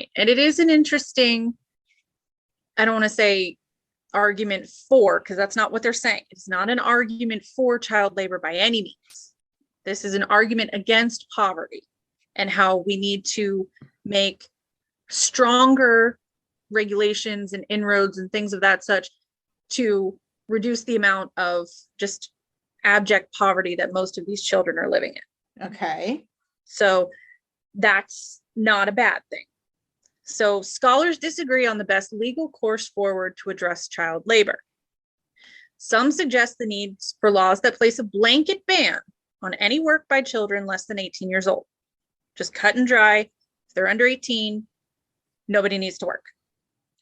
point. And it is an interesting, I don't want to say argument for, because that's not what they're saying. It's not an argument for child labor by any means. This is an argument against poverty and how we need to make stronger regulations and inroads and things of that such to reduce the amount of just abject poverty that most of these children are living in. Okay. So that's not a bad thing. So scholars disagree on the best legal course forward to address child labor. Some suggest the need for laws that place a blanket ban on any work by children less than 18 years old. Just cut and dry. If they're under 18, nobody needs to work.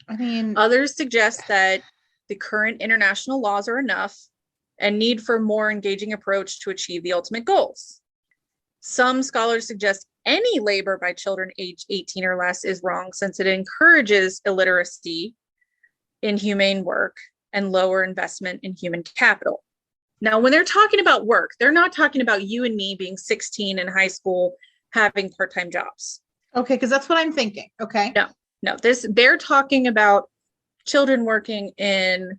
I mean, others suggest that the current international laws are enough and need for a more engaging approach to achieve the ultimate goals. Some scholars suggest any labor by children aged 18 or less is wrong, since it encourages illiteracy in humane work and lower investment in human capital. Now, when they're talking about work, they're not talking about you and me being 16 in high school having part-time jobs. Okay, because that's what I'm thinking. Okay. No, they're talking about children working in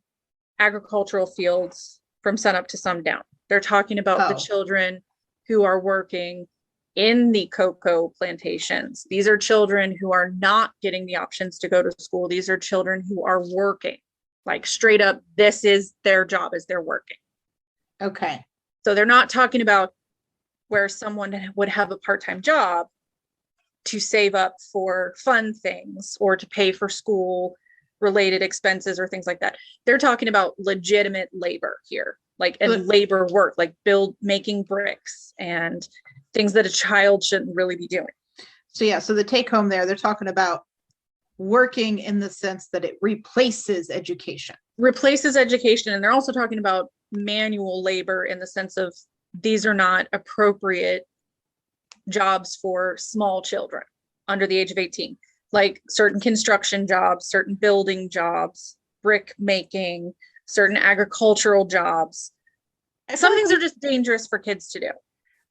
agricultural fields from sunup to sundown. They're talking about the children who are working in the cocoa plantations. These are children who are not getting the options to go to school. These are children who are working, like straight up, this is their job, is they're working. Okay. So they're not talking about where someone would have a part-time job to save up for fun things or to pay for school related expenses or things like that. They're talking about legitimate labor here, like and labor work, like making bricks and things that a child shouldn't really be doing. So yeah, so the take home there, they're talking about working in the sense that it replaces education. Replaces education. And they're also talking about manual labor in the sense of these are not appropriate jobs for small children under the age of 18, like certain construction jobs, certain building jobs, brick making, certain agricultural jobs. Some things are just dangerous for kids to do.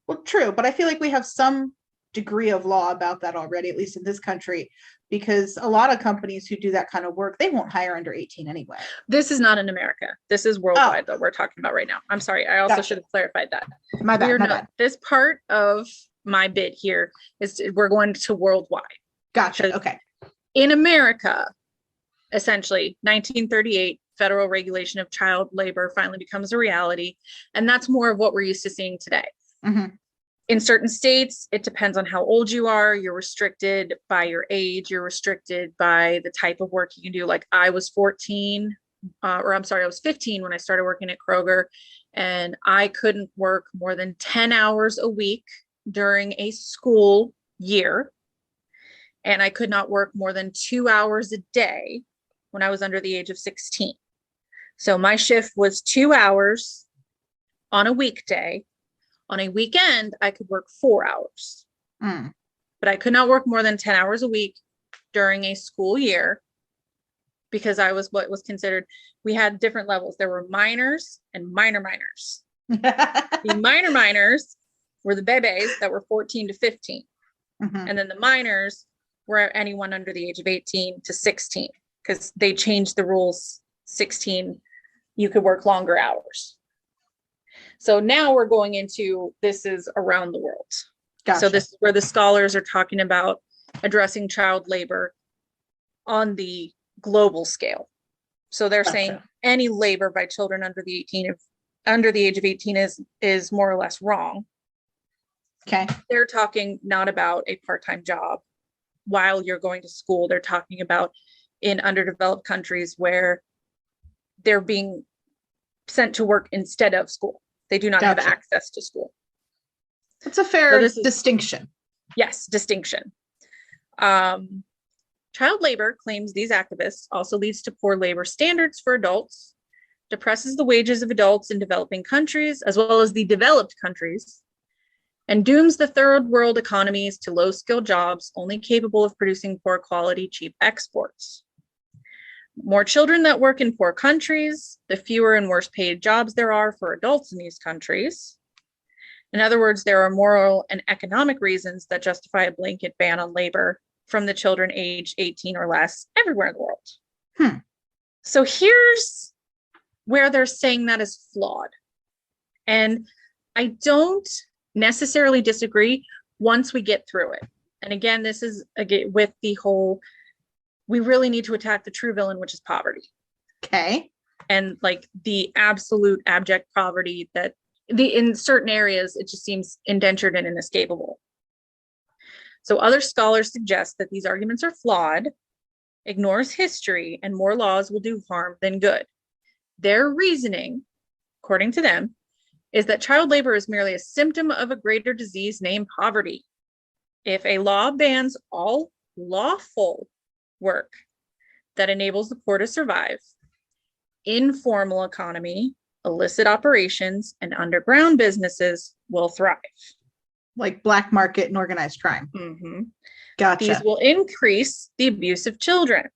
Well, true, but I feel like we have some degree of law about that already, at least in this country, because a lot of companies who do that kind of work, they won't hire under 18 anyway. This is not in America. This is worldwide that we're talking about right now. I'm sorry. I also should have clarified that. My bad. This part of my bit here is we're going to worldwide. Gotcha. Okay. In America, essentially, 1938, federal regulation of child labor finally becomes a reality. And that's more of what we're used to seeing today. Mm-hmm. In certain states, it depends on how old you are. You're restricted by your age. You're restricted by the type of work you can do. Like I was 15 when I started working at Kroger, and I couldn't work more than 10 hours a week during a school year. And I could not work more than 2 hours a day when I was under the age of 16. So my shift was 2 hours on a weekday. On a weekend, I could work 4 hours, but I could not work more than 10 hours a week during a school year because I was what was considered, we had different levels. There were minors and minor minors. The minor minors were the bebés that were 14 to 15. Mm-hmm. And then the minors were anyone under the age of 18 to 16 because they changed the rules. 16, you could work longer hours. So now we're going into, this is around the world. Gotcha. So this is where the scholars are talking about addressing child labor on the global scale. So they're saying any labor by children under the age of 18 is more or less wrong. Okay. They're talking not about a part-time job while you're going to school. They're talking about in underdeveloped countries where they're being sent to work instead of school. They do not have access to school. That's a fair distinction. Yes, distinction. Child labor, claims these activists, also leads to poor labor standards for adults, depresses the wages of adults in developing countries, as well as the developed countries, and dooms the third world economies to low-skilled jobs only capable of producing poor quality, cheap exports. More children that work in poor countries, the fewer and worse paid jobs there are for adults in these countries. In other words, there are moral and economic reasons that justify a blanket ban on labor from the children aged 18 or less everywhere in the world. Hmm. So here's where they're saying that is flawed. And I don't necessarily disagree once we get through it. And again, this is again with the whole, we really need to attack the true villain, which is poverty. Okay. And like the absolute abject poverty that in certain areas, it just seems indentured and inescapable. So other scholars suggest that these arguments are flawed, ignores history, and more laws will do harm than good. Their reasoning, according to them, is that child labor is merely a symptom of a greater disease named poverty. If a law bans all lawful work that enables the poor to survive, informal economy, illicit operations, and underground businesses will thrive. Like black market and organized crime. Mm-hmm. Gotcha. These will increase the abuse of children.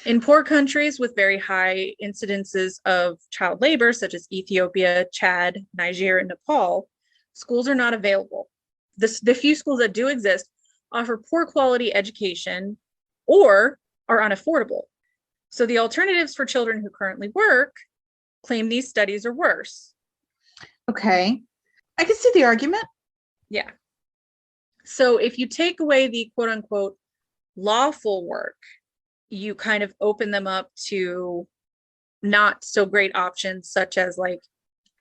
In poor countries with very high incidences of child labor, such as Ethiopia, Chad, Niger, and Nepal, schools are not available. The few schools that do exist offer poor quality education or are unaffordable. So the alternatives for children who currently work claim these studies are worse. Okay. I can see the argument. Yeah. So if you take away the quote unquote lawful work, you kind of open them up to not so great options, such as like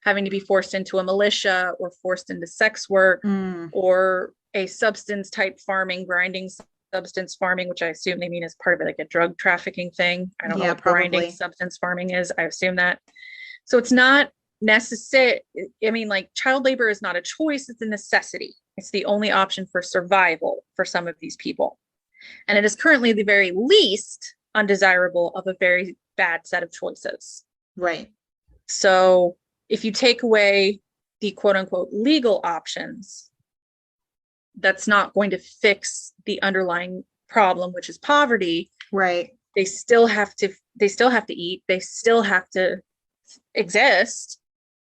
having to be forced into a militia or forced into sex work or a substance type farming, grinding substance farming, which I assume they mean as part of like a drug trafficking thing. I don't know what grinding substance farming is. I assume that. So it's not necessary. I mean, like child labor is not a choice. It's a necessity. It's the only option for survival for some of these people. And it is currently the very least undesirable of a very bad set of choices. Right. So if you take away the quote unquote legal options, that's not going to fix the underlying problem, which is poverty. Right. They still have to eat. They still have to exist.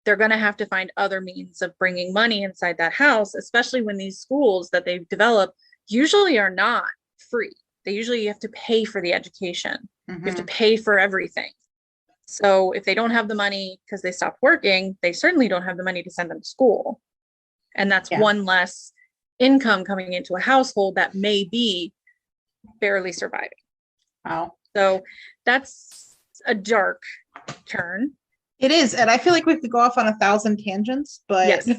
They're going to have to find other means of bringing money inside that house, especially when these schools that they've developed usually are not free. They usually have to pay for the education. You have to pay for everything. So if they don't have the money because they stopped working, they certainly don't have the money to send them to school. And that's one less income coming into a household that may be barely surviving. Wow. So that's a dark turn. It is. And I feel like we could go off on 1,000 tangents, but yes.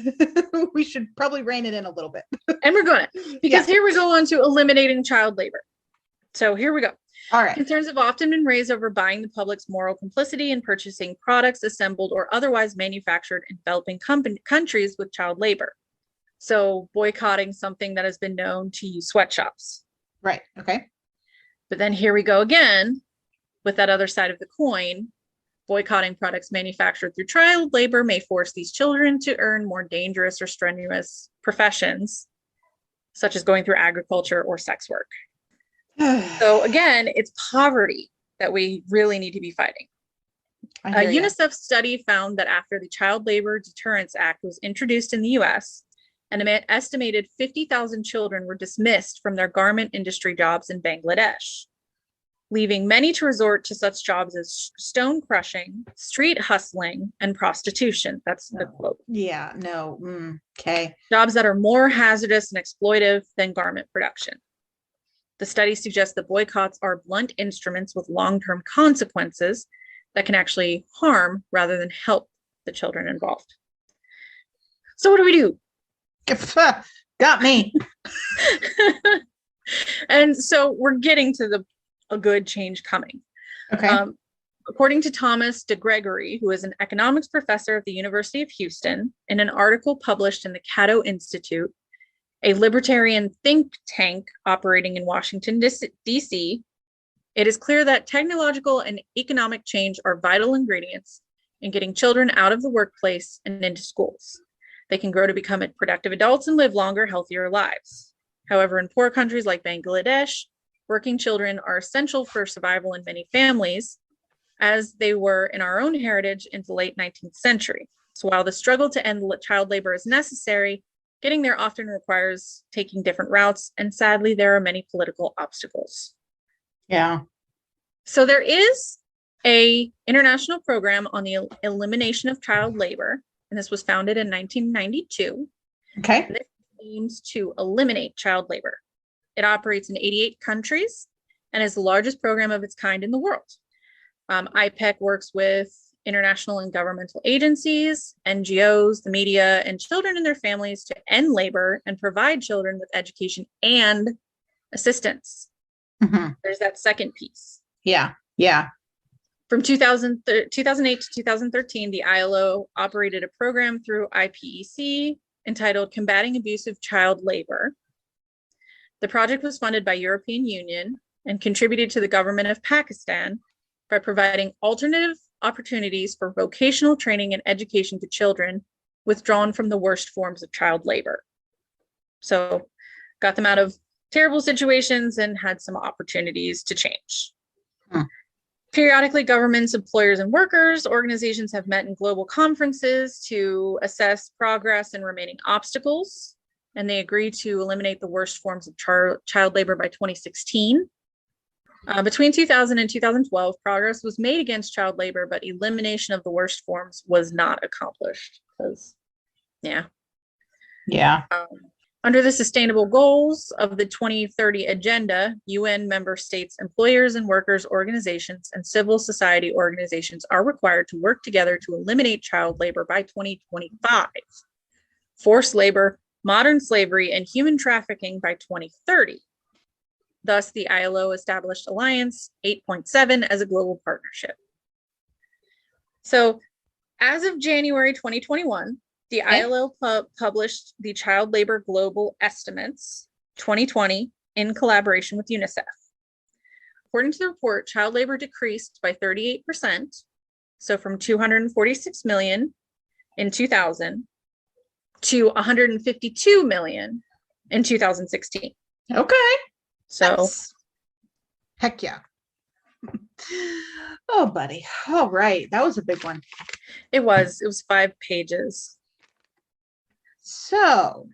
We should probably rein it in a little bit. And we're going to, because here we go on to eliminating child labor. So here we go. All right. Concerns have often been raised over buying the public's moral complicity in purchasing products assembled or otherwise manufactured in developing countries with child labor. So boycotting something that has been known to use sweatshops. Right. Okay. But then here we go again with that other side of the coin. Boycotting products manufactured through child labor may force these children to earn more dangerous or strenuous professions, such as going through agriculture or sex work. So again, it's poverty that we really need to be fighting. A UNICEF study found that after the Child Labor Deterrence Act was introduced in the US, an estimated 50,000 children were dismissed from their garment industry jobs in Bangladesh, leaving many to resort to such jobs as stone crushing, street hustling, and prostitution. That's the quote. Yeah, no. Okay. Jobs that are more hazardous and exploitive than garment production. The study suggests that boycotts are blunt instruments with long-term consequences that can actually harm rather than help the children involved. So what do we do? Got me. And so we're getting to a good change coming. Okay. According to Thomas DeGregory, who is an economics professor at the University of Houston, in an article published in the Cato Institute, a libertarian think tank operating in Washington, D.C., it is clear that technological and economic change are vital ingredients in getting children out of the workplace and into schools. They can grow to become productive adults and live longer, healthier lives. However, in poor countries like Bangladesh, working children are essential for survival in many families, as they were in our own heritage into the late 19th century. So while the struggle to end child labor is necessary, Getting there often requires taking different routes, and sadly, there are many political obstacles. Yeah. So there is a international program on the elimination of child labor, and this was founded in 1992. Okay. This aims to eliminate child labor. It operates in 88 countries and is the largest program of its kind in the world. IPEC works with international and governmental agencies, NGOs, the media, and children and their families to end labor and provide children with education and assistance. Mm-hmm. There's that second piece. Yeah. Yeah. From 2008 to 2013, the ILO operated a program through IPEC entitled Combating Abusive Child Labor. The project was funded by European Union and contributed to the government of Pakistan by providing alternative opportunities for vocational training and education to children withdrawn from the worst forms of child labor. So got them out of terrible situations and had some opportunities to change. Periodically, governments, employers, and workers organizations have met in global conferences to assess progress and remaining obstacles, and they agreed to eliminate the worst forms of child labor by 2016. Between 2000 and 2012, progress was made against child labor, but elimination of the worst forms was not accomplished. Under the sustainable goals of the 2030 agenda, UN member states, employers and workers organizations, and civil society organizations are required to work together to eliminate child labor by 2025, forced labor, modern slavery, and human trafficking by 2030. Thus, the ILO established Alliance 8.7 as a global partnership. So, as of January 2021, the ILO published the Child Labor Global Estimates 2020 in collaboration with UNICEF. According to the report, child labor decreased by 38%, so from 246 million in 2000 to 152 million in 2016. Okay. So, heck yeah. Oh, buddy. All right. That was a big one. It was 5 pages. So,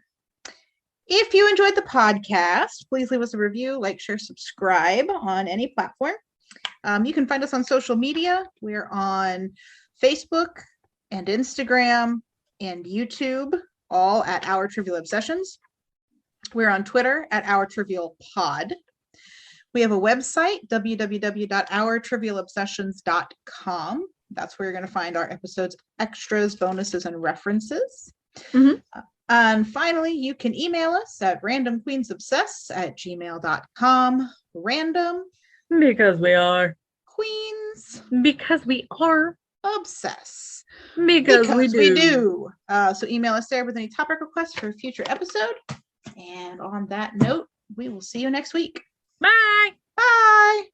if you enjoyed the podcast, please leave us a review, like, share, subscribe on any platform. You can find us on social media. We're on Facebook and Instagram and YouTube, all at Our Trivial Obsessions. We're on Twitter at Our Trivial Pod. We have a website, www.ourtrivialobsessions.com. That's where you're going to find our episodes, extras, bonuses, and references. Mm-hmm. And finally, you can email us at randomqueensobsess@gmail.com. Random. Because we are. Queens. Because we are. Obsess. Because we do. So email us there with any topic requests for a future episode. And on that note, we will see you next week. Bye. Bye.